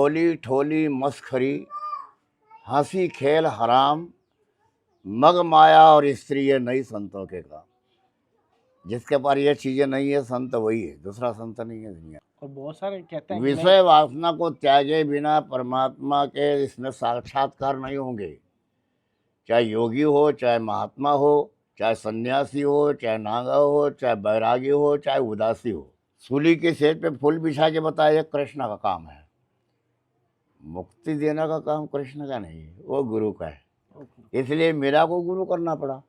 होली ठोली मस्खरी, हंसी खेल हराम, मग माया और स्त्री ये नई संतों के काम। जिसके पास ये चीजें नहीं है संत वही है, दूसरा संत नहीं है दुनिया। और बहुत सारे कहते हैं विषय वासना को त्यागे बिना परमात्मा के इसमें साक्षात्कार नहीं होंगे। चाहे योगी हो, चाहे महात्मा हो, चाहे सन्यासी हो, चाहे नागा हो, चाहे बैरागी हो, चाहे उदासी हो। सूली के सेज पे फूल बिछा के बताया कृष्ण का काम है। मुक्ति देने का काम कृष्ण का नहीं है, वो गुरु का है। इसलिए मेरा को गुरु करना पड़ा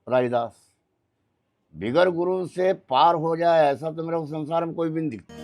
राजदास। बिगर गुरु से पार हो जाए ऐसा तो मेरे को संसार में कोई भी नहीं दिखता।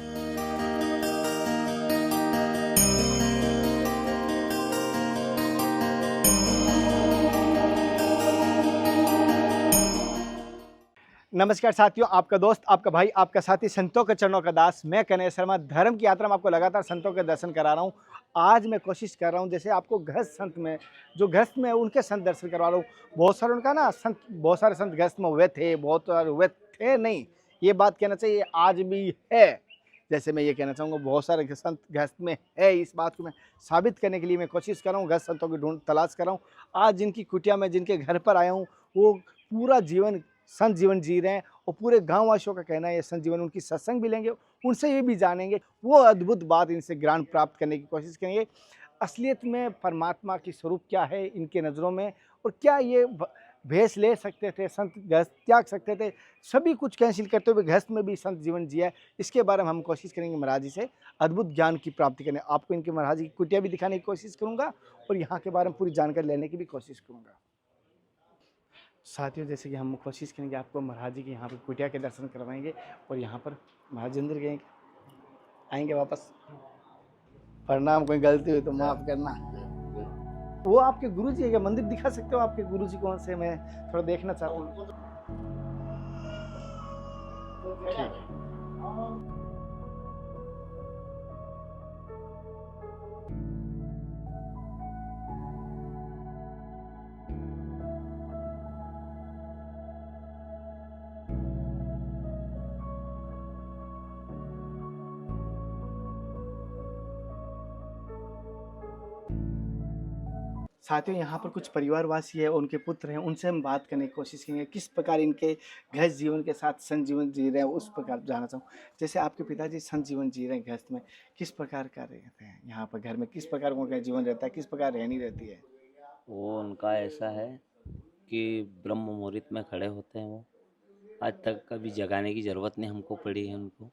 नमस्कार साथियों, आपका दोस्त, आपका भाई, आपका साथी, संतों के चरणों का दास, मैं कन्हैया शर्मा धर्म की यात्रा में आपको लगातार संतों के दर्शन करा रहा हूँ। आज मैं कोशिश कर रहा हूँ जैसे आपको गृहस्थ संत में जो गृहस्थ में उनके संत दर्शन करवा रहा हूँ। बहुत सारे उनका ना संत, बहुत सारे संत गृहस्थ में हुए थे, बहुत सारे हुए थे नहीं, ये बात कहना चाहिए आज भी है। जैसे मैं ये कहना चाहूँगा बहुत सारे संत गृहस्थ में है, इस बात को मैं साबित करने के लिए मैं कोशिश कर रहा हूँ, गृहस्थ संतों की ढूंढ तलाश कर रहा हूँ। आज जिनकी कुटिया में जिनके घर पर आया हूँ वो पूरा जीवन संत जीवन जी रहे हैं और पूरे गांव वासियों का कहना है ये संत जीवन। उनकी सत्संग भी लेंगे, उनसे ये भी जानेंगे, वो अद्भुत बात इनसे ज्ञान प्राप्त करने की कोशिश करेंगे। असलियत में परमात्मा की स्वरूप क्या है इनके नज़रों में, और क्या ये भेष ले सकते थे, संत गृहस्थ त्याग सकते थे, सभी कुछ कैंसिल करते हुए गृहस्थ में भी संत जीवन जिया है, इसके बारे में हम कोशिश करेंगे महाराज जी से अद्भुत ज्ञान की प्राप्ति करने। आपको इनके महाराज जी की कुटिया भी दिखाने की कोशिश करूँगा और यहाँ के बारे में पूरी जानकारी लेने की भी कोशिश करूँगा। साथियों, जैसे कि हम कोशिश करेंगे आपको महाराज जी के यहाँ पर कुटिया के दर्शन करवाएंगे और यहाँ पर महाराज जी अंदर गए आएंगे वापस। प्रणाम, कोई गलती हुई तो माफ़ करना। वो आपके गुरुजी है क्या? मंदिर दिखा सकते हो आपके गुरुजी कौन से? मैं थोड़ा देखना चाहता हूँ। ठीक है। साथियों, यहाँ पर कुछ परिवारवासी है, उनके पुत्र हैं, उनसे हम बात करने की कोशिश करेंगे किस प्रकार इनके गृहस्थ जीवन के साथ संत जीवन जी रहे हैं, उस प्रकार जानना चाहूँ। जैसे आपके पिताजी संत जीवन जी रहे हैं गृहस्थ में, किस प्रकार का रहते हैं यहाँ पर घर में, किस प्रकार उनका जीवन रहता है, किस प्रकार रहनी रहती है? वो उनका ऐसा है कि ब्रह्म मुहूर्त में खड़े होते हैं। वो आज तक कभी जगाने की ज़रूरत नहीं हमको पड़ी है उनको,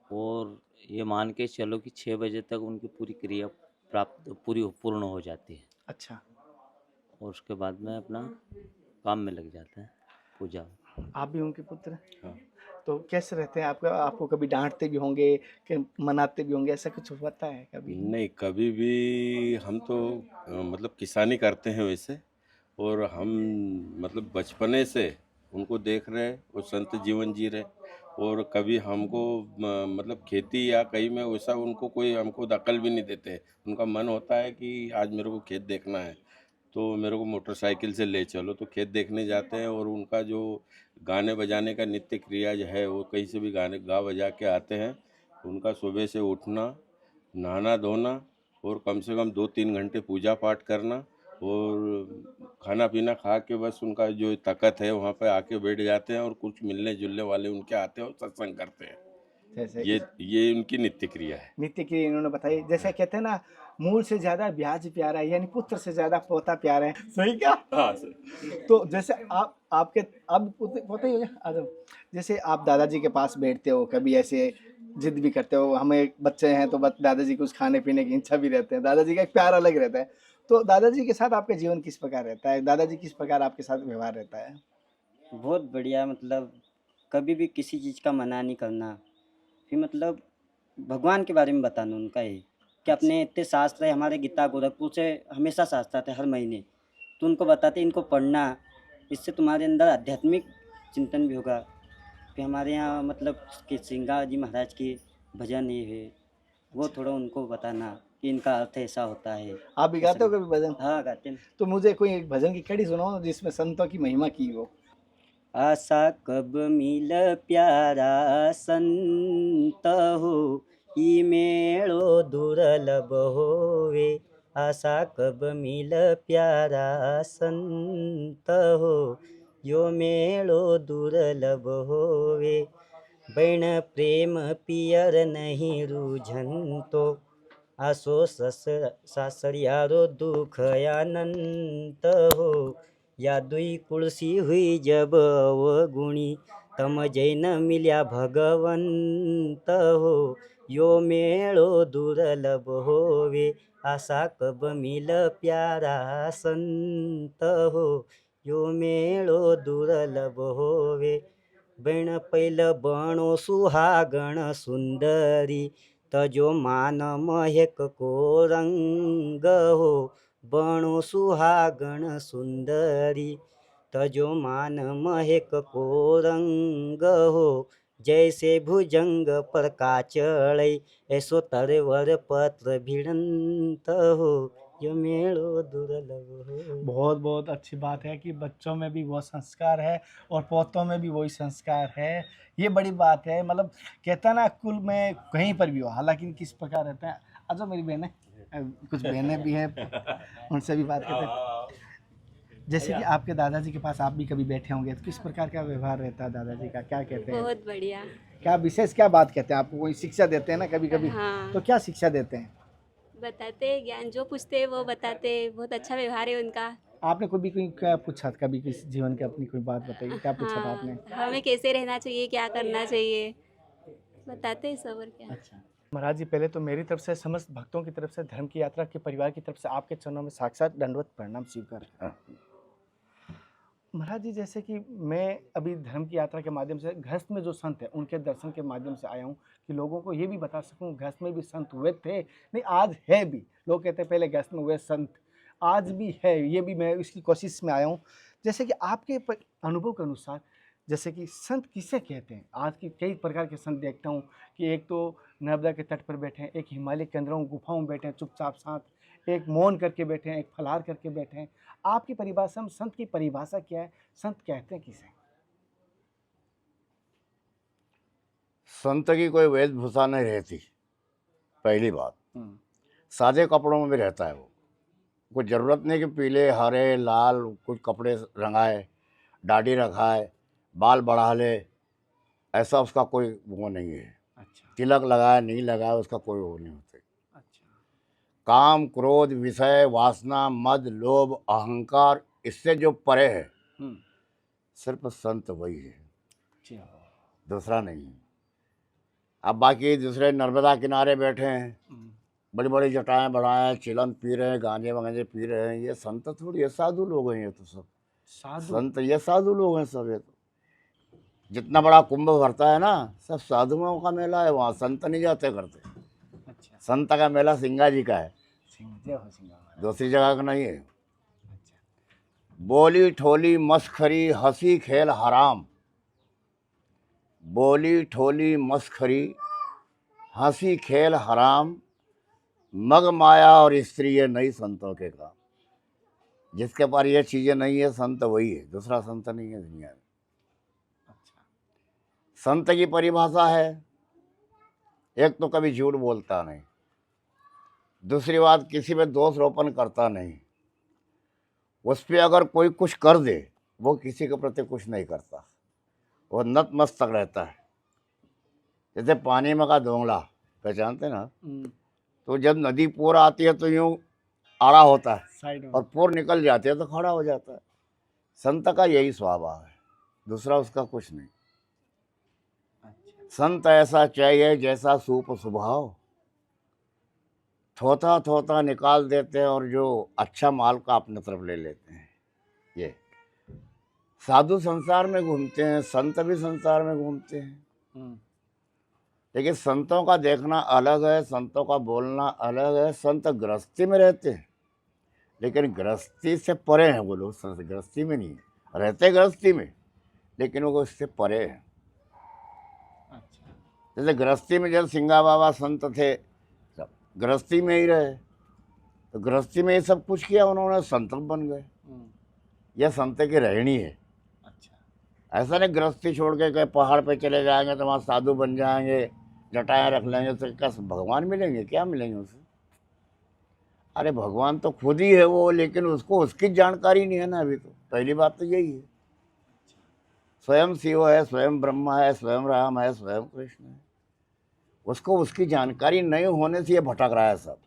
और ये मान के चलो कि 6 बजे तक उनकी पूरी क्रिया पूरी पूर्ण हो जाती है। अच्छा। और उसके बाद में अपना काम में लग जाते हैं, पूजा। आप भी उनके पुत्र हैं? हाँ। तो कैसे रहते हैं? आपको कभी डांटते भी होंगे कि मनाते भी होंगे, ऐसा कुछ होता है कभी? नहीं, कभी भी हम तो मतलब किसानी करते हैं वैसे, और हम मतलब बचपने से उनको देख रहे और संत जीवन जी रहे, और कभी हमको मतलब खेती या कहीं में वैसा उनको कोई हमको दखल भी नहीं देते। उनका मन होता है कि आज मेरे को खेत देखना है तो मेरे को मोटरसाइकिल से ले चलो, तो खेत देखने जाते हैं। और उनका जो गाने बजाने का नित्य क्रिया जो है वो कहीं से भी गाने गा बजा के आते हैं। उनका सुबह से उठना, नहाना धोना और कम से कम 2-3 घंटे पूजा पाठ करना, और खाना पीना खा के बस उनका जो ताकत है वहाँ पे आके बैठ जाते हैं, और कुछ मिलने जुलने वाले उनके आते हैं और सत्संग करते हैं। जैसे ये उनकी नित्य क्रिया है। नित्य की इन्होंने बताई, जैसे कहते हैं ना, मूल से ज्यादा ब्याज प्यारा है, यानी पुत्र से ज्यादा पोता प्यारा है। सही क्या? हाँ सर। तो जैसे आपके अब पोते ही हो जाए, जैसे आप दादाजी के पास बैठते हो, कभी ऐसे जिद भी करते हो, हमें बच्चे हैं तो दादाजी कुछ खाने पीने की इच्छा भी रहते हैं, दादाजी का एक प्यार अलग रहता है। तो दादाजी के साथ आपका जीवन किस प्रकार रहता है? दादाजी किस प्रकार आपके साथ व्यवहार रहता है? बहुत बढ़िया, मतलब कभी भी किसी चीज़ का मना नहीं करना। फिर मतलब भगवान के बारे में बताना उनका ये कि अपने इतने शास्त्र है, हमारे गीता गोरखपुर से हमेशा शास्त्र आते हैं हर महीने, तो उनको बताते इनको पढ़ना, इससे तुम्हारे अंदर आध्यात्मिक चिंतन भी होगा। फिर हमारे यहाँ मतलब कि सिंगार जी महाराज की भजन ये है, वो थोड़ा उनको बताना कि इनका अर्थ ऐसा होता है। आप भी गाते हो कभी भजन? हाँ, गाते हैं। तो मुझे कोई एक भजन की कड़ी सुनाओ जिसमें संतों की महिमा की हो। आशा कब मिल प्यारा संत हो, ई मेळो दुर्लभ होवे आशा कब मिल प्यारा संत हो यो मेळो दुर्लभ होवे बहन प्रेम पियर नहीं रूझनतो आसो सासरियारो दुख अनंत हो या दुई कुळसी हुई जब अवगुणी तम जैन मिल्या भगवंत हो यो मेळो दुर्लभ होवे आशा कब मिल प्यारा संत हो यो मेळो दुर्लभ होवे बण पैल बणो सुहागण सुंदरी तजो मान महक को रंग हो बणो सुहागण सुंदरी तजो मान महक को रंग हो जैसे भुजंग पर काचड़ै ऐसो तरवर पत्र भिड़ंत हो यो मेळो दुर्लभ हो। बहुत बहुत अच्छी बात है कि बच्चों में भी वो संस्कार है और पोतों में भी वही संस्कार है। ये बड़ी बात है, मतलब कहता है ना कुल में कहीं पर भी हो, हालांकि किस प्रकार रहते हैं। अच्छा मेरी बहनें, कुछ बहनें भी हैं, उनसे भी बात करते हैं। जैसे कि आपके दादाजी के पास आप भी कभी बैठे होंगे, तो किस प्रकार का व्यवहार रहता है दादाजी का, क्या कहते हैं? बहुत बढ़िया। क्या विशेष क्या बात कहते हैं आपको? कोई शिक्षा देते हैं ना कभी कभी, हाँ, तो क्या शिक्षा देते हैं? बताते हैं ज्ञान, जो पूछते हैं वो बताते हैं। बहुत अच्छा व्यवहार है उनका। आपने कभी कोई क्या पूछा, कभी किसी जीवन की अपनी कोई बात बताइए, क्या पूछा था हाँ, आपने? हमें कैसे रहना चाहिए, क्या करना चाहिए, बताते हैं सब। और क्या। अच्छा महाराज जी, पहले तो मेरी तरफ से, समस्त भक्तों की तरफ से, धर्म की यात्रा के परिवार की तरफ से आपके चरणों में साक्षात दंडवत प्रणाम स्वीकार। महाराज जी, जैसे कि मैं अभी धर्म की यात्रा के माध्यम से गृहस्थ में जो संत है उनके दर्शन के माध्यम से आया हूँ कि लोगों को ये भी बता सकूँ गृहस्थ में भी संत हुए थे, नहीं आज है भी। लोग कहते हैं पहले गृहस्थ में हुए संत, आज भी है, ये भी मैं इसकी कोशिश में आया हूँ। जैसे कि आपके अनुभव के अनुसार, जैसे कि संत किसे कहते हैं? आज की कई प्रकार के संत देखता हूँ कि एक तो नर्मदा के तट पर बैठे हैं, एक हिमालय के अंदरों गुफाओं में बैठे हैं चुपचाप साथ, एक मौन करके बैठे हैं, एक फलाहार करके बैठे हैं। आपकी परिभाषा में संत की परिभाषा क्या है? संत कहते हैं किसे? संत की कोई वेशभूषा नहीं रहती, पहली बात। सादे कपड़ों में भी रहता है वो, कोई ज़रूरत नहीं कि पीले हरे लाल कुछ कपड़े रंगाए, दाढ़ी रखाए, बाल बढ़ा ले, ऐसा उसका कोई वो नहीं है। अच्छा तिलक लगाए नहीं लगाए उसका कोई वो नहीं होते। अच्छा काम क्रोध विषय वासना मद लोभ अहंकार इससे जो परे है सिर्फ संत वही है, जी हाँ। दूसरा नहीं है। अब बाकी दूसरे नर्मदा किनारे बैठे हैं, बड़ी बड़ी जटाएं बढ़ाएं, चिलम पी रहे हैं, गांजे वगांजे पी रहे हैं, ये संत थोड़ी है, साधु लोग हैं ये तो सब। साधु? संत ये साधु लोग हैं सब। ये तो जितना बड़ा कुंभ भरता है ना, सब साधुओं का मेला है, वहाँ संत नहीं जाते करते। अच्छा, संत का मेला सिंगा जी का है, जय हो सिंह महाराज। दूसरी जगह का नहीं है। अच्छा, बोली ठोली मस्खरी हंसी खेल हराम, बोली ठोली मस्खरी हंसी खेल हराम, मग माया और स्त्री ये नहीं संतों के काम। जिसके पास ये चीज़ें नहीं है संत वही है, दूसरा संत नहीं है दुनिया में। अच्छा, संत की परिभाषा है, एक तो कभी झूठ बोलता नहीं, दूसरी बात किसी पे दोष रोपण करता नहीं, उस पर अगर कोई कुछ कर दे वो किसी के प्रति कुछ नहीं करता, वो नतमस्तक रहता है। जैसे पानी में का दोंगला पहचानते ना, तो जब नदी पूर आती है तो यूँ आड़ा होता है साइड में। और पूर निकल जाती है तो खड़ा हो जाता है। संत का यही स्वभाव है, दूसरा उसका कुछ नहीं। अच्छा, संत ऐसा चाहिए जैसा सूप स्वभाव, थोथा थोथा निकाल देते हैं और जो अच्छा माल का अपने तरफ ले लेते हैं। ये साधु संसार में घूमते हैं, संत भी संसार में घूमते हैं, लेकिन संतों का देखना अलग है, संतों का बोलना अलग है। संत गृहस्थी में रहते हैं लेकिन गृहस्थी से परे हैं वो लोग, संत गृहस्थी में नहीं है, रहते गृहस्थी में लेकिन वो इससे परे हैं। अच्छा, जैसे गृहस्थी में जब सिंगा बाबा संत थे, सब गृहस्थी में ही रहे, तो गृहस्थी में ही सब कुछ किया उन्होंने, संत बन गए। यह संत की रहनी है। अच्छा, ऐसा नहीं गृहस्थी छोड़ के कहीं पहाड़ पे चले जाएंगे तो वहाँ साधु बन जाएंगे जटाएं रख लेंगे तो क्या भगवान मिलेंगे? क्या मिलेंगे उससे? अरे भगवान तो खुद ही है वो, लेकिन उसको उसकी जानकारी नहीं है ना अभी। तो पहली बात तो यही है। स्वयं शिव है, स्वयं ब्रह्मा है, स्वयं राम है, स्वयं कृष्ण है। उसको उसकी जानकारी नहीं होने से ये भटक रहा है सब।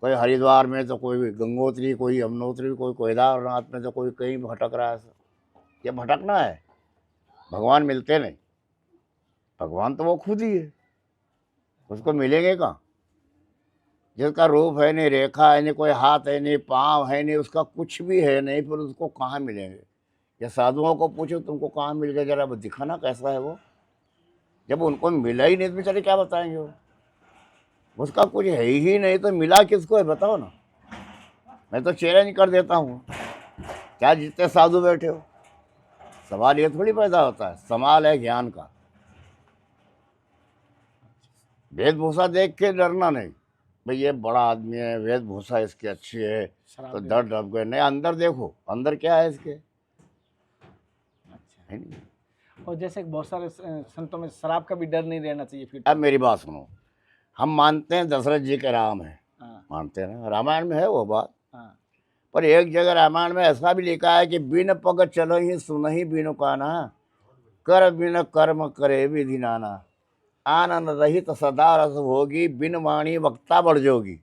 कोई हरिद्वार में तो कोई गंगोत्री, कोई यमुनोत्री, कोई केदारनाथ में तो कोई कहीं भटक रहा है सब। ये भटकना है, भगवान मिलते नहीं। भगवान तो वो खुद ही है, उसको मिलेंगे कहाँ? जिसका रूप है नहीं, रेखा है नहीं, कोई हाथ है नहीं, पाँव है नहीं, उसका कुछ भी है नहीं, फिर उसको कहाँ मिलेंगे? या साधुओं को पूछो तुमको कहाँ मिल गया, जरा दिखाना कैसा है वो। जब उनको मिला ही नहीं तो बेचारे क्या बताएंगे वो? उसका कुछ है ही नहीं तो मिला किसको है बताओ ना। मैं तो चैलेंज कर देता हूँ, क्या जितने साधु बैठे हो, सवाल ये थोड़ी पैदा होता है, सवाल है ज्ञान का। वेशभूषा देख के डरना नहीं, भाई ये बड़ा आदमी है, वेशभूषा इसकी अच्छी है तो डर डर गए नहीं। अंदर देखो, अंदर क्या है इसके, है नहीं? और जैसे बहुत सारे संतों में शराब का भी डर नहीं रहना चाहिए फिर। अब मेरी बात सुनो, हम मानते हैं दशरथ जी के राम है, हाँ, मानते हैं ना, रामायण में है वो बात। हाँ, पर एक जगह रामायण में ऐसा भी लिखा है कि बिन पग चलो ही सुनहि बिनु काना, कर बिन कर्म करे विधि नाना, आनंद रहित सदा रस भोगी, बिन वाणी वक्ता बढ़ जोगी,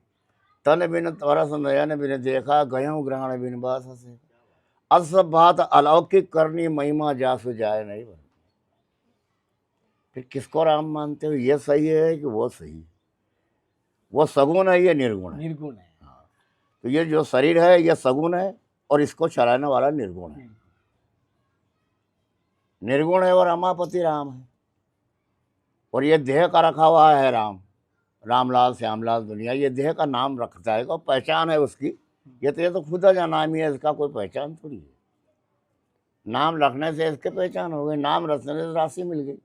तन बिन तरस नयन बिन देखा, गयों ग्रहण बिन बास से, अस बात अलौकिक करनी महिमा जासु जाए नहीं बन। फिर किसको राम मानते हो? ये सही है कि वो सही है? वो सगुण है, ये निर्गुण है? निर्गुण है। तो ये जो शरीर है ये सगुण है और इसको चलाने वाला निर्गुण है। निर्गुण है और रमापति राम है, और ये देह का रखा हुआ है राम, रामलाल श्यामलाल दुनिया, ये देह का नाम रखता है और पहचान है उसकी। ये तो खुद का नाम ही है, इसका कोई पहचान थोड़ी है। नाम रखने से इसके पहचान हो गई, नाम रखने से राशि मिल गई।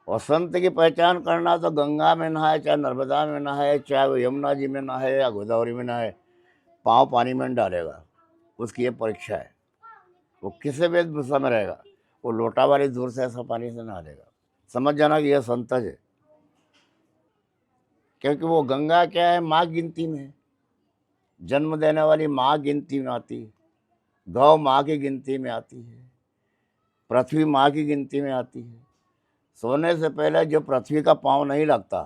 और संत की पहचान करना तो गंगा में नहाए, चाहे नर्मदा में नहाए, चाहे वो यमुना जी में नहाए या गोदावरी में नहाए, पाँव पानी में नहीं डालेगा, उसकी ये परीक्षा है। वो किसी वेशभूषा में रहेगा, वो लोटा वाली दूर से ऐसा पानी से नहा लेगा, समझ जाना कि यह संतज है। क्योंकि वो गंगा क्या है, माँ गिनती में है, जन्म देने वाली माँ गिनती में आती है, गौ माँ की गिनती में आती है, पृथ्वी माँ की गिनती में आती है। सोने से पहले जो पृथ्वी का पाँव नहीं लगता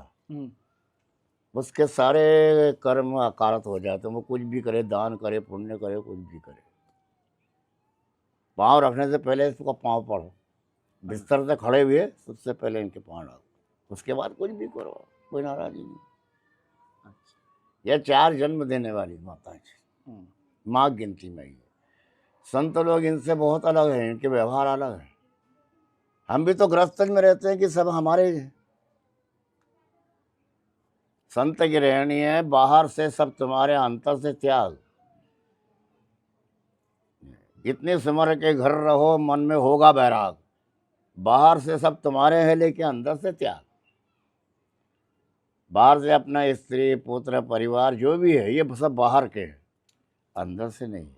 उसके सारे कर्म अकारत हो जाते हैं। वो कुछ भी करे, दान करे, पुण्य करे, कुछ भी करे, पाँव रखने से पहले इसका पाँव पढ़ो, बिस्तर से खड़े हुए सबसे पहले इनके पाँव डालो, उसके बाद कुछ भी करो, कोई नाराजी नहीं। यह 4 जन्म देने वाली माता है, माँ गिनती में ही है। संत लोग इनसे बहुत अलग हैं, इनके व्यवहार अलग है। हम भी तो गृहस्थ में रहते हैं कि सब हमारे हैं। संत की रहनी है, बाहर से सब तुम्हारे, अंतर से त्याग। इतने सिमर के घर रहो, मन में होगा बैराग। बाहर से सब तुम्हारे हैं लेकिन अंदर से त्याग। बाहर से अपना स्त्री पुत्र परिवार जो भी है ये सब बाहर के हैं, अंदर से नहीं है।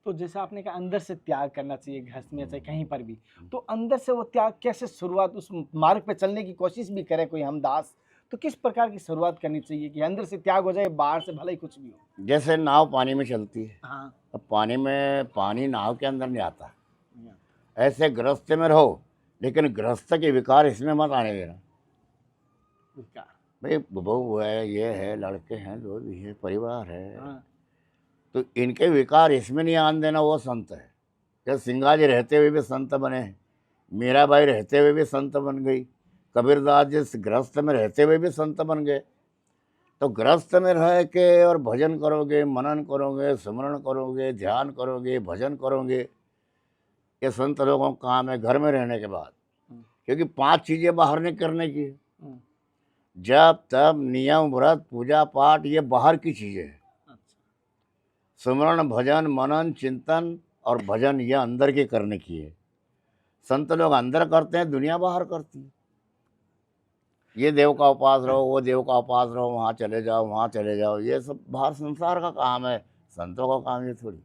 तो जैसे आपने कहा अंदर से त्याग करना चाहिए, घर में चाहे कहीं पर भी, तो अंदर से वो त्याग कैसे शुरुआत, उस मार्ग पे चलने की कोशिश भी करे कोई हम दास, तो किस प्रकार की शुरुआत करनी चाहिए कि अंदर से त्याग हो जाए, बाहर से भले ही कुछ भी हो? जैसे नाव पानी में चलती है, हाँ, अब पानी नाव के अंदर नहीं आता, ऐसे गृहस्थ में रहो लेकिन गृहस्थ के विकार इसमें मत आने देना। भाई बहू है, ये है, लड़के हैं, जो भी है, परिवार है, हाँ, तो इनके विकार इसमें नहीं आने देना, वो संत है। क्या सिंगा जी रहते हुए भी संत बने हैं, मीराबाई रहते हुए भी संत बन गई, कबीरदास जी गृहस्थ में रहते हुए भी संत बन गए। तो गृहस्थ में रह के और भजन करोगे, मनन करोगे, स्मरण करोगे, ध्यान करोगे, भजन करोगे, ये संत लोगों का काम है घर में रहने के बाद। क्योंकि 5 चीज़ें बाहर नहीं करने की है, जप तप नियम व्रत पूजा पाठ, ये बाहर की चीज़ें हैं। स्मरण भजन मनन चिंतन और भजन ये अंदर के करने की है। संत लोग अंदर करते हैं, दुनिया बाहर करती है। ये देव का उपास रहो, वो देव का उपास रहो, वहाँ चले जाओ, वहाँ चले जाओ, ये सब बाहर संसार का काम है, संतों का काम ये थोड़ी।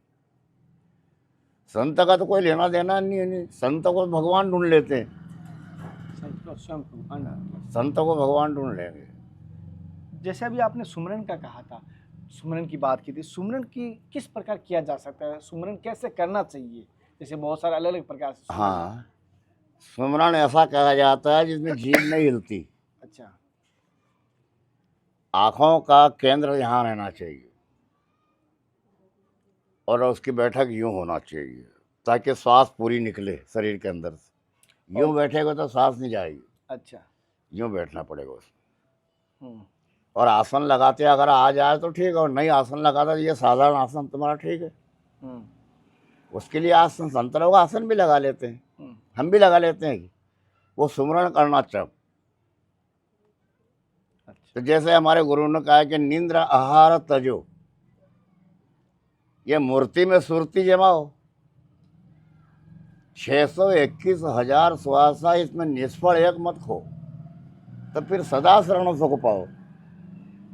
संत का तो कोई लेना देना नहीं है, नहीं संत को भगवान ढूंढ लेते हैं। संत को स्वयं भगवान। संतों को भगवान ढूंढ लेंगे। जैसे अभी आपने सुमरन का कहा था, सुमरन की बात की थी, सुमरन की किस प्रकार किया जा सकता है, सुमरन कैसे करना चाहिए? जैसे बहुत सारे अलग अलग प्रकार से सुमरन। हाँ, सुमरन ऐसा कहा जाता है जिसमें जीभ नहीं हिलती, अच्छा। आँखों का केंद्र यहाँ रहना चाहिए और उसकी बैठक यूं होना चाहिए ताकि सांस पूरी निकले शरीर के अंदर से। यूं बैठेगा तो सांस नहीं जाएगी, अच्छा। यूं बैठना पड़ेगा उसमें। हम्म। और आसन लगाते अगर आ जाए तो ठीक है, और नहीं आसन लगाता तो ये साधारण आसन तुम्हारा ठीक है। हम्म। उसके लिए आसन संत लोग आसन भी लगा लेते हैं, हम्म। हम भी लगा लेते हैं। वो सुमरण करना चाहिए। अच्छा। तो जैसे हमारे गुरु ने कहा कि निंद्र आहार तजो, ये मूर्ति में सुरती जमाओ। 621,000 श्वासा इसमें निष्फल एक मत खो, तो फिर सदा शरण सुख पाओ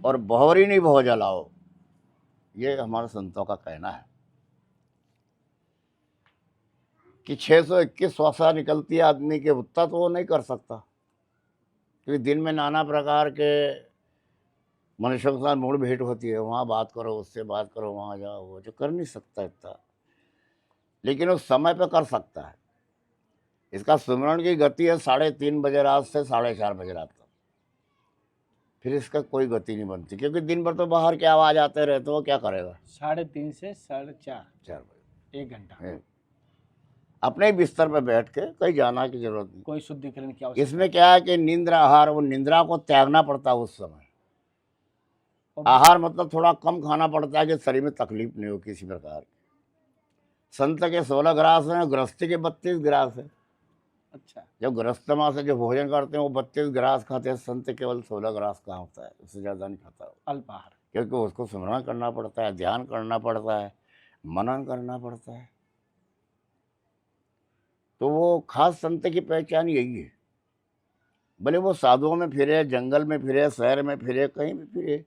और बहुरी नहीं भव जलाओ। ये हमारे संतों का कहना है कि 621 श्वासा निकलती है आदमी के, उतना तो वो नहीं कर सकता क्योंकि दिन में नाना प्रकार के मनुष्यों के साथ मूड भेंट होती है, वहाँ बात करो, उससे बात करो, वहाँ जाओ, वो जो कर नहीं सकता इतना, लेकिन उस समय पे कर सकता है। इसका सुमरण की गति है 3:30 बजे रात से 4:30 बजे रात तक, फिर इसका कोई गति नहीं बनती क्योंकि दिन भर तो बाहर के आवाज आते रहते, वो क्या करेगा। 3:30 से 4:30, 4 बजे 1 घंटा। है। अपने ही बिस्तर पर बैठ के कहीं जाना की जरूरत नहीं। कोई शुद्धिकरण की आवश्यकता इसमें क्या है कि निंद्रा आहार, वो निंद्रा को त्यागना पड़ता है उस समय। और आहार मतलब थोड़ा कम खाना पड़ता है कि शरीर में तकलीफ नहीं हो किसी प्रकार की। संत के 16 ग्रास हैं, गृहस्थी के 32 ग्रास है। अच्छा। जब गृहस्थ माँ से जो भोजन करते हैं वो 32 ग्रास खाते हैं, संत केवल 16 ग्रास कहाँ होता है, उससे ज़्यादा नहीं खाता वो। अल्पाहार। क्योंकि उसको स्मरण करना पड़ता है, ध्यान करना पड़ता है, मनन करना पड़ता है। तो वो खास संत की पहचान यही है। भले वो साधुओं में फिरे, जंगल में फिरे, शहर में फिरे, कहीं भी फिरे,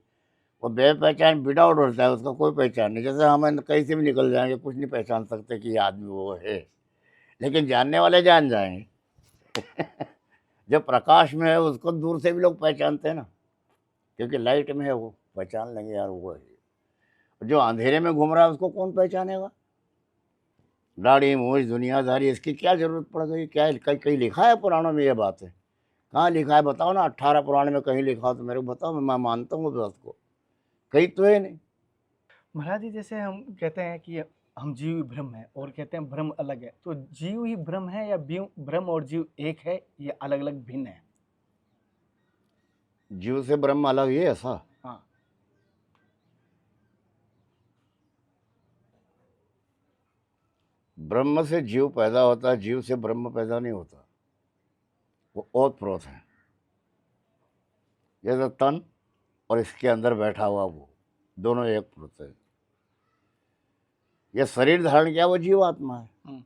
वो बे पहचान विदाउट होता है, उसका कोई पहचान नहीं। जैसे हम कहीं से भी निकल जाएंगे, कुछ नहीं पहचान सकते कि ये आदमी वो है, लेकिन जानने वाले जान जाएंगे। जो प्रकाश में है उसको दूर से भी लोग पहचानते हैं ना, क्योंकि लाइट में है, वो पहचान लेंगे यार वो है। जो अंधेरे में घूम रहा है उसको कौन पहचानेगा। दाढ़ी मूछ दुनियादारी, इसकी क्या जरूरत पड़ गई। क्या कहीं कहीं लिखा है पुराणों में ये बात है? कहाँ लिखा है बताओ ना। 18 पुराण में कहीं लिखा हो तो मेरे को बताओ, मैं मानता हूँ उस बात को। कहीं तो है नहीं। महाराज जी, जैसे हम कहते हैं कि हम जीव ही ब्रह्म है और कहते हैं ब्रह्म अलग है, तो जीव ही ब्रह्म है या ब्रह्म और जीव एक है, ये अलग अलग भिन्न है? जीव से ब्रह्म अलग ही है ऐसा? हाँ। ब्रह्म से जीव पैदा होता है, जीव से ब्रह्म पैदा नहीं होता। वो ओत प्रोत है। जैसे तन और इसके अंदर बैठा हुआ वो दोनों एक प्रोत है। ये शरीर धारण किया वो जीवात्मा है, हम्म।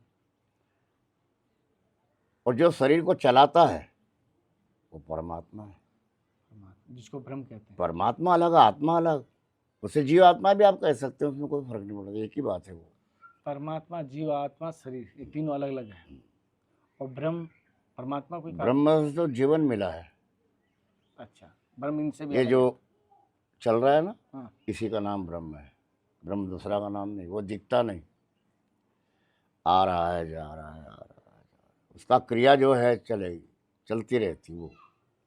और जो शरीर को चलाता है वो परमात्मा है। जिसको ब्रह्म कहते हैं। परमात्मा अलग, आत्मा अलग। उसे जीवात्मा भी आप कह सकते हो, उसमें कोई फर्क नहीं पड़ता, एक ही बात है वो। परमात्मा, जीव, आत्मा, शरीर, ये तीनों अलग अलग है। और ब्रह्म परमात्मा कोई ब्रह्म से तो जीवन मिला है। अच्छा, ब्रह्म इनसे भी ये अलग जो है। चल रहा है ना, हाँ। इसी का नाम ब्रह्म है। ब्रह्म दूसरा का नाम नहीं। वो दिखता नहीं, आ रहा है, जा रहा है, आ रहा है, जा रहा है। उसका क्रिया जो है चलेगी, चलती रहती, वो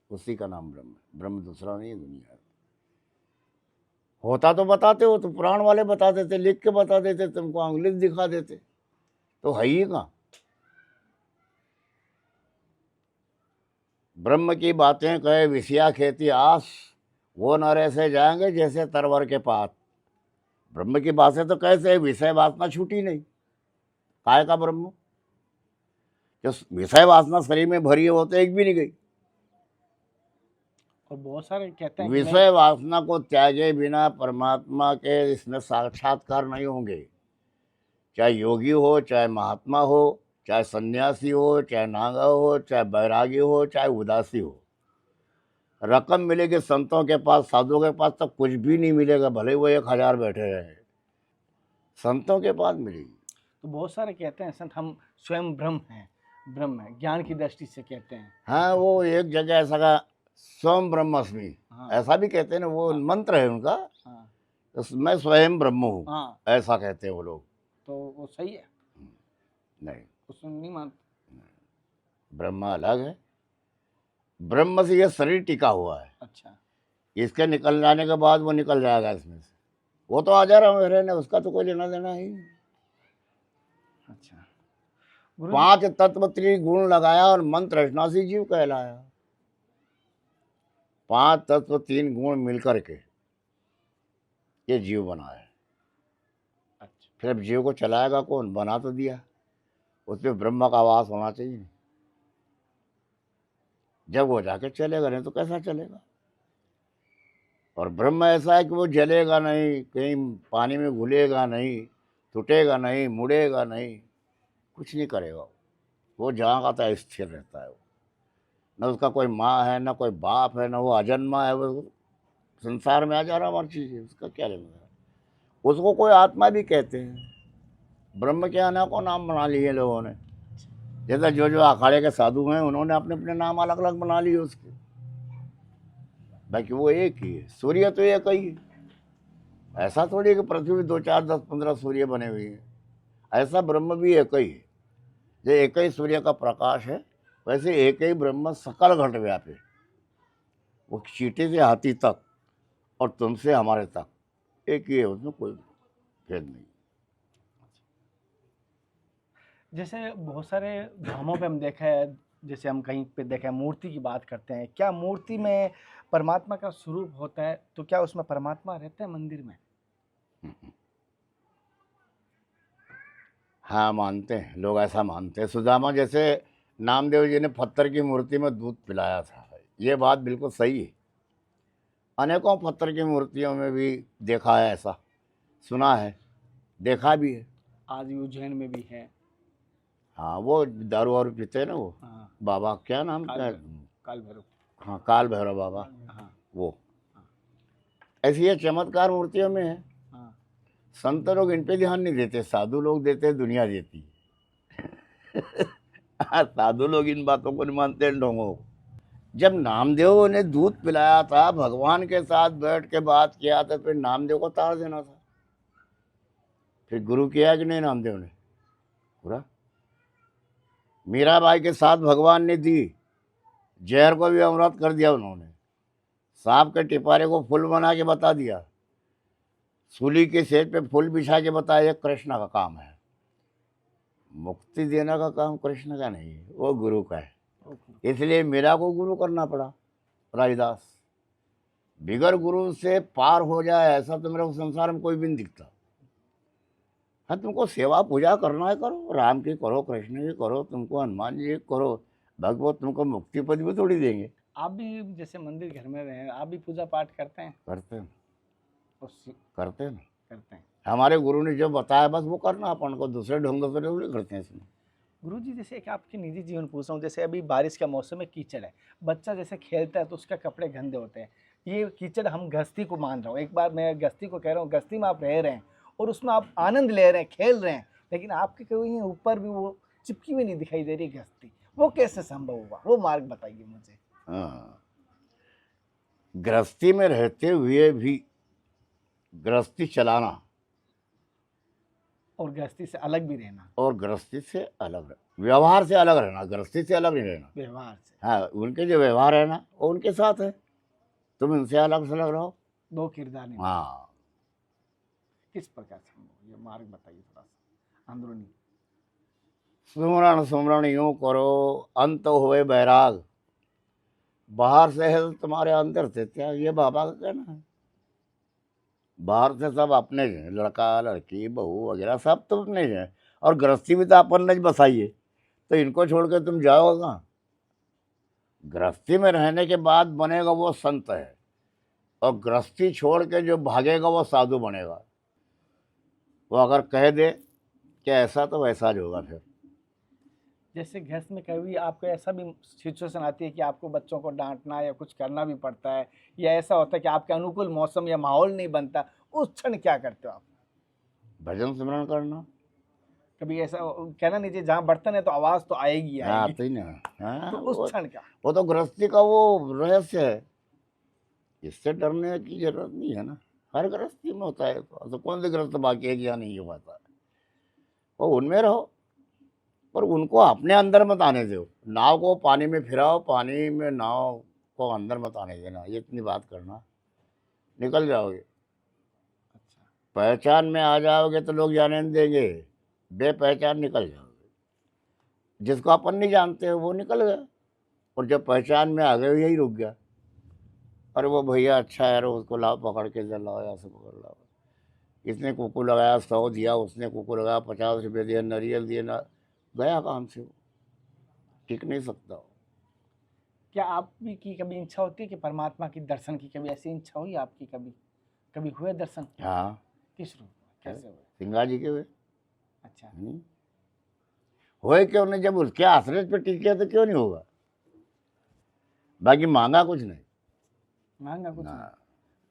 उसी का नाम ब्रह्म है। ब्रह्म दूसरा नहीं है दुनिया में। होता तो बताते हो, तो पुराण वाले बता देते, लिख के बता देते, तुमको अंगुली दिखा देते, तो है ही कहाँ। ब्रह्म की बातें कहे विषया खेती आस, वो न ऐसे जाएंगे जैसे तरवर के पास। ब्रह्म की बातें तो कैसे, विषय वासना छूटी नहीं, काय का ब्रह्म। जो विषय वासना शरीर में भरी है वो तो एक भी नहीं गई। और बहुत सारे कहते हैं कि विषय वासना को त्यागे बिना परमात्मा के इसमें साक्षात्कार नहीं होंगे। चाहे योगी हो, चाहे महात्मा हो, चाहे सन्यासी हो, चाहे नागा हो, चाहे बैरागी हो, चाहे उदासी हो। रकम मिलेगी संतों के पास, साधुओं के पास तो कुछ भी नहीं मिलेगा, भले वो 1000 बैठे रहे, संतों के पास मिलेगी। तो बहुत सारे कहते हैं संत हम स्वयं ब्रह्म हैं, ब्रह्म है, ज्ञान की दृष्टि से कहते हैं। हाँ, वो एक जगह ऐसा का स्वयं ब्रह्मस्मि, हाँ ऐसा भी कहते हैं ना, वो हाँ। मंत्र है उनका। हाँ मैं स्वयं ब्रह्म हूँ, हाँ, ऐसा कहते हैं वो लोग। तो वो सही है, नहीं, उसमें नहीं मानते। ब्रह्म अलग है। ब्रह्म से ये शरीर टिका हुआ है, अच्छा, इसके निकल जाने के बाद वो निकल जाएगा इसमें से। वो तो आ जा रहा है रहने, उसका तो कोई लेना देना ही नहीं। अच्छा गुरु जी, 5 तत्व त्रिगुण लगाया और मंत्र रचना से जीव कहलाया। 5 तत्व 3 गुण मिलकर के ये जीव बना है। अच्छा फिर अब जीव को चलाएगा कौन? बना तो दिया, उसमें ब्रह्म का वास होना चाहिए। जब वो जाके चलेगा, नहीं तो कैसा चलेगा? और ब्रह्म ऐसा है कि वो जलेगा नहीं, कहीं पानी में घुलेगा नहीं, टूटेगा नहीं, मुड़ेगा नहीं, कुछ नहीं करेगा। वो जहाँ का था स्थिर रहता है। वो न उसका कोई माँ है, न कोई बाप है, न वो अजन्मा है। वो संसार में आ जा रहा हमारी चीज़ है, उसका क्या लेना? उसको कोई आत्मा भी कहते हैं। ब्रह्म के आना को नाम बना लिए लोगों ने। जैसा जो जो अखाड़े के साधु हैं, उन्होंने अपने अपने नाम अलग अलग बना लिए उसके। बाकी वो एक ही है। सूर्य तो एक ही है। ऐसा थोड़ी है कि पृथ्वी 2 4 10 15 सूर्य बने हुए हैं। ऐसा ब्रह्म भी एक ही है। जो एक ही सूर्य का प्रकाश है, वैसे एक ही ब्रह्म सकल घट व्यापी। वो चींटी से हाथी तक और तुमसे हमारे तक एक ही है, उसमें कोई भेद नहीं। जैसे बहुत सारे धामों पे हम देखा है, जैसे हम कहीं पे देखा है, मूर्ति की बात करते हैं, क्या मूर्ति में परमात्मा का स्वरूप होता है? तो क्या उसमें परमात्मा रहते हैं मंदिर में? हाँ, मानते हैं लोग, ऐसा मानते हैं। सुदामा जैसे नामदेव जी ने पत्थर की मूर्ति में दूध पिलाया था, ये बात बिल्कुल सही है। अनेकों पत्थर की मूर्तियों में भी देखा है, ऐसा सुना है, देखा भी है। आज भी उज्जैन में भी है। हाँ, वो दारू वारू पीते हैं ना, वो हाँ, बाबा क्या नाम काल क्या? भैरव, काल भैरव। हाँ, काल भैरव बाबा। हाँ वो ऐसी ये चमत्कार मूर्तियों में है। हाँ, संत लोग इन पे ध्यान नहीं देते, साधु लोग देते, दुनिया देती है। हाँ, साधु लोग इन बातों को नहीं मानते हैं, ढोंगों को। जब नामदेव ने दूध पिलाया था, भगवान के साथ बैठ के बात किया था, फिर नामदेव को ताड़ देना था। फिर गुरु किया कि नहीं नामदेव ने? पूरा। मीराबाई के साथ भगवान ने दी, जहर को भी अमृत कर दिया उन्होंने। सांप के टिपारे को फूल बना के बता दिया, सूली के सेज पे फूल बिछा के बताया, ये कृष्ण का काम है। मुक्ति देने का काम कृष्ण का नहीं है, वो गुरु का है। इसलिए मीरा को गुरु करना पड़ा। राइदास बिगर गुरु से पार हो जाए, ऐसा तो मेरे को संसार में कोई भी नहीं दिखता। हाँ, तुमको सेवा पूजा करना है करो, राम की करो, कृष्ण की करो, तुमको हनुमान जी की करो, भगवत तुमको मुक्ति पद भी थोड़ी देंगे। आप भी जैसे मंदिर घर में रहे, आप भी पूजा पाठ करते हैं? करते हैं, करते करते हैं। हैं। हमारे गुरु ने जो बताया बस वो करना, अपन को दूसरे ढंग से थोड़ी करते हैं इसमें। गुरु जी, जैसे कि आपके निजी जीवन पूछ रहा हूँ, जैसे अभी बारिश का मौसम है, कीचड़ है, बच्चा जैसे खेलता है तो उसका कपड़े गंदे होते हैं, ये कीचड़ हम गस्ती को मान रहा हूँ। एक बार मैं गस्ती को कह रहा हूँ, गस्ती में आप रह रहे हैं और उसमें आप आनंद ले रहे हैं, खेल रहे हैं, लेकिन आपके कहीं ऊपर भी वो चिपकी हुई नहीं दिखाई दे रही गस्ती, वो कैसे संभव हुआ? वो मार्ग बताइए मुझे। हाँ, गृहस्थी में रहते हुए भी गृहस्थी चलाना और गृहस्थी से अलग भी रहना, और गृहस्थी से अलग व्यवहार से अलग रहना, गृहस्थी से अलग नहीं रहना। व्यवहार से हाँ, उनके जो व्यवहार है ना, वो उनके साथ है, तुम इनसे अलग से अलग रहो। दो किरदार नहीं। हाँ, किस प्रकार संभव, ये मार्ग बताइए थोड़ा सा अंदरूनी। सुमरण सुमरण यूं करो, अंत होए बैराग, बाहर से है तो तुम्हारे अंदर से क्या, ये बाबा का कहना है। बाहर से सब अपने हैं, लड़का लड़की बहू वगैरह सब तो अपने हैं, और गृहस्थी भी तो अपन ने बसाई है, तो इनको छोड़ के तुम जाओगे कहाँ? गृहस्थी में रहने के बाद बनेगा वो संत है, और गृहस्थी छोड़ के जो भागेगा वो साधु बनेगा। वो अगर कह दे कि ऐसा तो वैसा ही होगा। फिर जैसे गृहस्थ में कभी आपको ऐसा भी सिचुएशन आती है कि आपको बच्चों को डांटना या कुछ करना भी पड़ता है, या ऐसा होता है कि आपके अनुकूल मौसम या माहौल नहीं बनता, उस क्षण क्या करते हो आप? भजन सिमरन करना, कभी ऐसा कहना नहीं चाहिए, जहाँ बर्तन है तो आवाज तो आएगी हाँ आएगी। आते ही ना। हाँ तो उस क्षण क्या? वो तो गृहस्थी का वो रहस्य है, इससे डरने की जरूरत नहीं है ना। हर गृहस्थी में होता है, तो कौन से गृहस्थ बाकी है कि यहाँ नहीं हो पाता। वो उनमें रहो, पर उनको अपने अंदर मत आने दो। नाव को पानी में फिराओ, पानी में नाव को अंदर मत आने देना, ये इतनी बात करना, निकल जाओगे। अच्छा, पहचान में आ जाओगे तो लोग जाने नहीं देंगे, बेपहचान निकल जाओगे। जिसको अपन नहीं जानते वो निकल गया, और जब पहचान में आ गए यही रुक गया। अरे वो भैया अच्छा है, अरे उसको लाओ पकड़ के लाओ, यहाँ से पकड़ लाओ। इसने कुकू लगाया 100 दिया, उसने कुकू लगाया 50 रुपये दिया, नारियल दिए ना, गया काम से वो, टिक नहीं सकता वो। क्या आप भी की कभी इच्छा होती है कि परमात्मा की दर्शन की, कभी ऐसी इच्छा हुई आपकी? कभी कभी हुए दर्शन? हाँ, किस रूप में, कैसे हुए? सिंगा जी के हुए। अच्छा, होए क्यों नहीं, जब उसके आश्रय पे टिके तो क्यों नहीं होगा। बाकी मांगा कुछ नहीं मांगा कुछ ना, नहीं,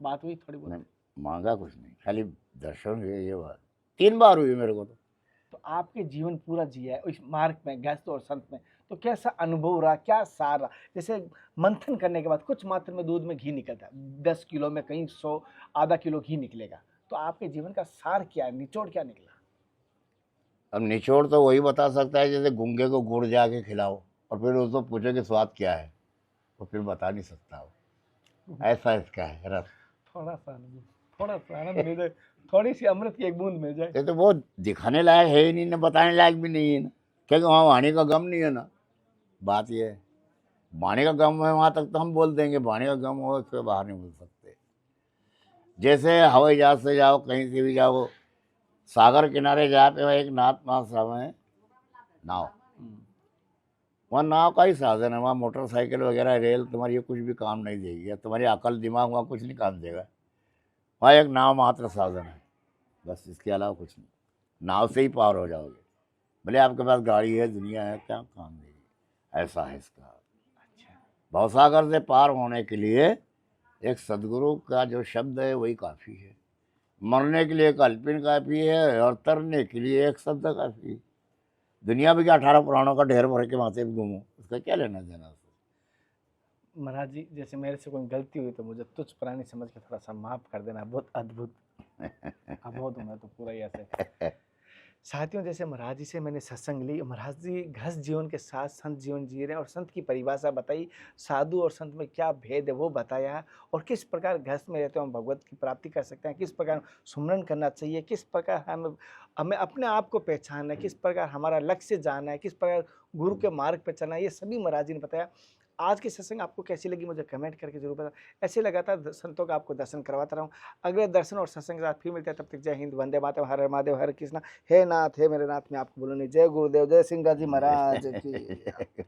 बात हुई थोड़ी बहुत? नहीं मांगा कुछ नहीं, खाली दर्शन हुए, ये बात 3 बार हुई मेरे को। तो आपके जीवन पूरा जिया है इस मार्ग में, गृहस्थ और संत में, तो कैसा अनुभव रहा, क्या सार रहा? जैसे मंथन करने के बाद कुछ मात्रा में दूध में घी निकलता है, 10 किलो में कहीं 100 आधा किलो घी निकलेगा, तो आपके जीवन का सार क्या है, निचोड़ क्या निकला? अब निचोड़ तो वही बता सकता है, जैसे गूंगे को गुड़ जाके खिलाओ और फिर उसको पूछो कि स्वाद क्या है, तो फिर बता नहीं सकता वो। ऐसा इसका है रस। थोड़ा सा अनुभव, थोड़ा सा आनंद मिल जाए, थोड़ी सी अमृत की एक बूंद मिल जाए। ये तो वो दिखाने लायक है ही नहीं ना, बताने लायक भी नहीं है ना, क्योंकि वहाँ वाणी का गम नहीं है ना। बात ये है, वाणी का गम है वहाँ तक तो हम बोल देंगे, वाणी का गम हो उससे बाहर नहीं बोल सकते। जैसे हवाई जहाज से जाओ, कहीं से भी जाओ, सागर किनारे जहाँ पे वहाँ एक नाथ महासाब है, नाव, वहाँ नाव का ही साधन है। वहाँ मोटरसाइकिल वगैरह रेल तुम्हारी ये कुछ भी काम नहीं देगी, या तुम्हारी अकल दिमाग वहाँ कुछ नहीं काम देगा। वहाँ एक नाव मात्र साधन है, बस, इसके अलावा कुछ नहीं। नाव से ही पार हो जाओगे, भले आपके पास गाड़ी है, दुनिया है, क्या काम देगी। ऐसा है इसका। अच्छा, भवसागर से पार होने के लिए एक सदगुरु का जो शब्द है वही काफ़ी है। मरने के लिए एक अल्पिन काफ़ी है, और तरने के लिए एक शब्द काफ़ी है। दुनिया में क्या 18 पुराणों का ढेर भर के माथे पे घूमो, उसका क्या लेना देना उससे। महाराज जी, जैसे मेरे से कोई गलती हुई तो मुझे तुच्छ प्राणी समझ के थोड़ा सा माफ कर देना, बहुत अद्भुत अबोध हूँ मैं तो पूरा ही ऐसे। साथियों, जैसे महाराज जी से मैंने सत्संग ली, महाराज जी गृहस्थ जीवन के साथ संत जीवन जी रहे हैं, और संत की परिभाषा बताई, साधु और संत में क्या भेद है वो बताया, और किस प्रकार गृहस्थ में रहते हैं हम भगवत की प्राप्ति कर सकते हैं, किस प्रकार सुमरन करना चाहिए, किस प्रकार हमें हमें अपने आप को पहचानना है, किस प्रकार हमारा लक्ष्य जानना है, किस प्रकार गुरु के मार्ग पर चलना है, ये सभी महाराज जी ने बताया। आज की सत्संग आपको कैसी लगी मुझे कमेंट करके जरूर बताना। ऐसे लगातार संतों का आपको दर्शन करवाता रहूँ। अगले दर्शन और सत्संग के साथ फिर मिलते हैं, तब तक जय हिंद, वंदे मातरम, हर हर महादेव, हर कृष्णा। हे नाथ, हे मेरे नाथ, मैं आपको बोलूँ नहीं। जय गुरुदेव, जय सिंह जी महाराज की।